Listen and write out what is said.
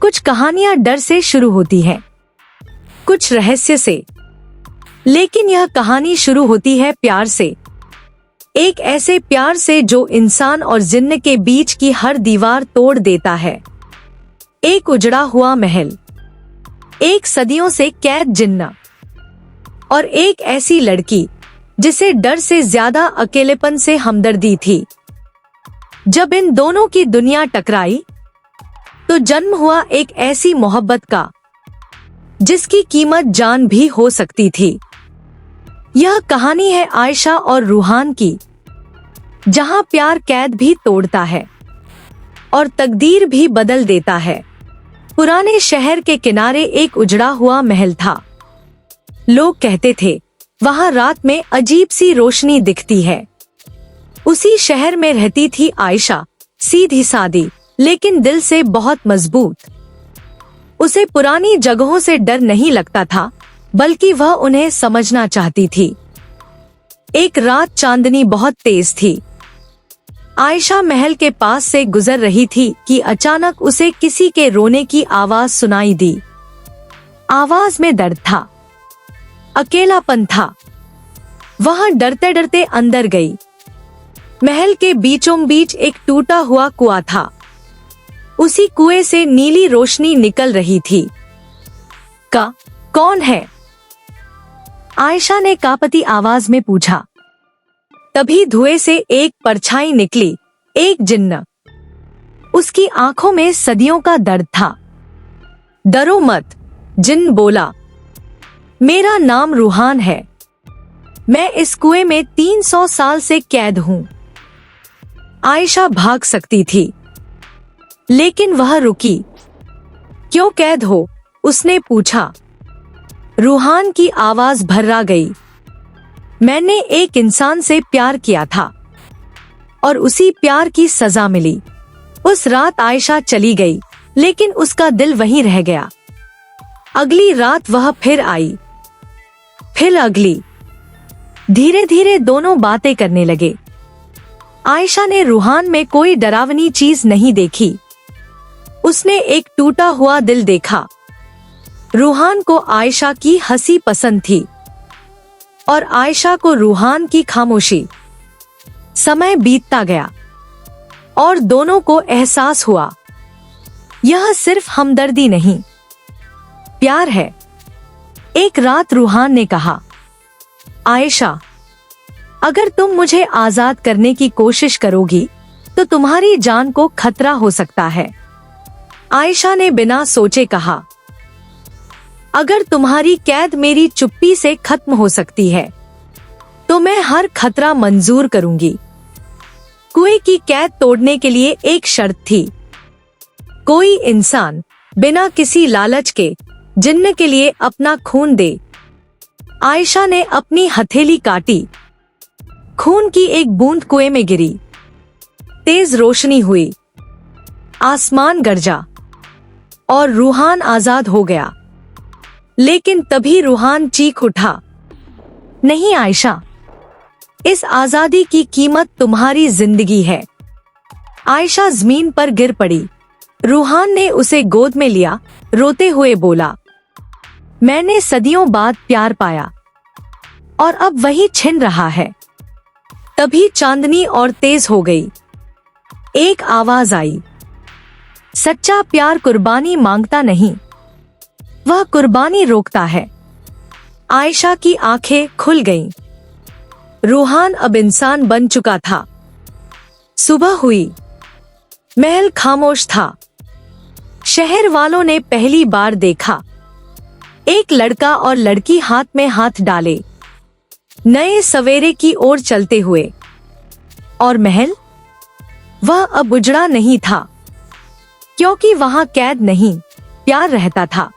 कुछ कहानियां डर से शुरू होती हैं, कुछ रहस्य से, लेकिन यह कहानी शुरू होती है प्यार से। एक ऐसे प्यार से जो इंसान और जिन्न के बीच की हर दीवार तोड़ देता है। एक उजड़ा हुआ महल, एक सदियों से कैद जिन्ना, और एक ऐसी लड़की जिसे डर से ज्यादा अकेलेपन से हमदर्दी थी। जब इन दोनों की दुनिया टकराई तो जन्म हुआ एक ऐसी मोहब्बत का जिसकी कीमत जान भी हो सकती थी। यह कहानी है आयशा और रूहान की, जहां प्यार कैद भी तोड़ता है और तकदीर भी बदल देता है। पुराने शहर के किनारे एक उजड़ा हुआ महल था। लोग कहते थे वहां रात में अजीब सी रोशनी दिखती है। उसी शहर में रहती थी आयशा, सीधी सादी लेकिन दिल से बहुत मजबूत। उसे पुरानी जगहों से डर नहीं लगता था, बल्कि वह उन्हें समझना चाहती थी। एक रात चांदनी बहुत तेज थी। आयशा महल के पास से गुजर रही थी कि अचानक उसे किसी के रोने की आवाज सुनाई दी। आवाज में दर्द था, अकेलापन था। वह डरते डरते अंदर गई। महल के बीचों बीच एक टूटा हुआ कुआं था। उसी कुएं से नीली रोशनी निकल रही थी। कौन है? आयशा ने कांपती आवाज में पूछा। तभी धुएं से एक परछाई निकली, एक जिन्न। उसकी आंखों में सदियों का दर्द था। डरो मत, जिन्न बोला। मेरा नाम रूहान है। मैं इस कुएं में 300 साल से कैद हूं। आयशा भाग सकती थी, लेकिन वह रुकी। क्यों कैद हो? उसने पूछा। रूहान की आवाज भर्रा गई। मैंने एक इंसान से प्यार किया था और उसी प्यार की सजा मिली। उस रात आयशा चली गई, लेकिन उसका दिल वहीं रह गया। अगली रात वह फिर आई, फिर अगली। धीरे धीरे दोनों बातें करने लगे। आयशा ने रूहान में कोई डरावनी चीज नहीं देखी। उसने एक टूटा हुआ दिल देखा। रूहान को आयशा की हंसी पसंद थी और आयशा को रूहान की खामोशी। समय बीतता गया और दोनों को एहसास हुआ, यह सिर्फ हमदर्दी नहीं, प्यार है। एक रात रूहान ने कहा, आयशा, अगर तुम मुझे आजाद करने की कोशिश करोगी तो तुम्हारी जान को खतरा हो सकता है। आयशा ने बिना सोचे कहा, अगर तुम्हारी कैद मेरी चुप्पी से खत्म हो सकती है तो मैं हर खतरा मंजूर करूंगी। कुएं की कैद तोड़ने के लिए एक शर्त थी। कोई इंसान बिना किसी लालच के जिन्न के लिए अपना खून दे। आयशा ने अपनी हथेली काटी। खून की एक बूंद कुएं में गिरी। तेज रोशनी हुई, आसमान गरजा और रूहान आजाद हो गया। लेकिन तभी रूहान चीख उठा, नहीं आयशा, इस आजादी की कीमत तुम्हारी जिंदगी है। आयशा जमीन पर गिर पड़ी। रूहान ने उसे गोद में लिया, रोते हुए बोला, मैंने सदियों बाद प्यार पाया और अब वही छिन रहा है। तभी चांदनी और तेज हो गई। एक आवाज आई, सच्चा प्यार कुर्बानी मांगता नहीं, वह कुर्बानी रोकता है। आयशा की आंखें खुल गईं। रूहान अब इंसान बन चुका था। सुबह हुई। महल खामोश था। शहर वालों ने पहली बार देखा एक लड़का और लड़की हाथ में हाथ डाले, नए सवेरे की ओर चलते हुए। और महल, वह अब उजड़ा नहीं था, क्योंकि वहां कैद नहीं, प्यार रहता था।